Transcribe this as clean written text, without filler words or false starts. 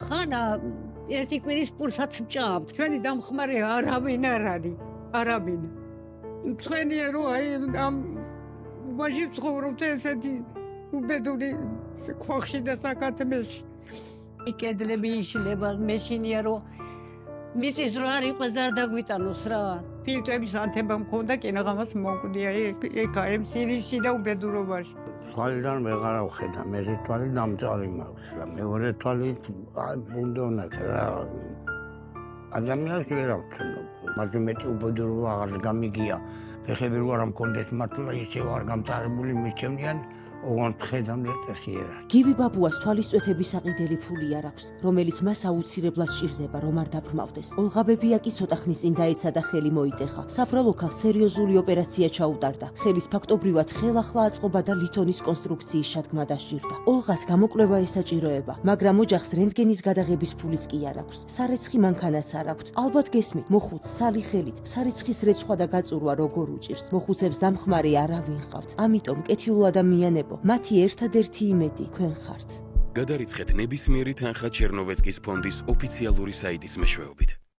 ხანა ერთი კვირის პულსაც მჭამთ. ჩვენი დამხმარე არავინ არ არის. არავინ. თქვენია რომ აი ამ ვაჟი ცხოვრობთ ესეთი უბედური ქვახში და საკათმელში. კედლები იშლება, მეშინია რომ მიწის რო არ იყოს და არ დაგვიტანოს რა. ფილტვების ანთება მქონდა, კინაღამას მოვკვდია ეკაემ სირიში და უბედურობაში. თვალიდან ვეღარ ვხედა, მერე თვალი დამწარი მაქვს და მეორე თვალი ბუნდონაკ რა. ადამიანს ვერ ავჩენო. მაგრამ მეტი უბედურობა აღარ გამიგია. ფეხები რო არ მქონდეთ მართლა ისევ არ გამწარებული მიჩემნიან. ოღონდ ხედავდნენ წესიერად. გივი ბაბუას თვალისწვეთების საყიდელი ფული არ აქვს, რომელიც მას აუცილებლად სჭირდება, რომ არ დაბრმავდეს. ოლღა ბებია კი ცოტა ხნის წინ დაეცა და ხელი მოიტეხა. საფროლოქალს სერიოზული ოპერაცია ჩაუტარდა. ხელის ფაქტობრივად ხელახლა აწყობა და ლითონის კონსტრუქციის შადგმა დასჭირდა. ოლღას გამოკვლევა ესაჭიროება, მაგრამ ოჯახს რენტგენის გადაღების ფულიც კი არ აქვს. სარეცხი მანქანაც არ აქვს. ალბათ გესმით, მოხუც სალი ხელით, სარეცხის რეცხვა და გაწურვა როგორ უჭირს. მოხუცებს დამხმარე არავინ ჰყავთ. ამიტომ კეთილო ადამიანებო, მათი ერთადერთი იმედი თქვენ ხართ. გადარიცხეთ ნებისმიერი თანხა ჩერნოვეცკის ფონდის ოფიციალური საიტის მეშვეობით.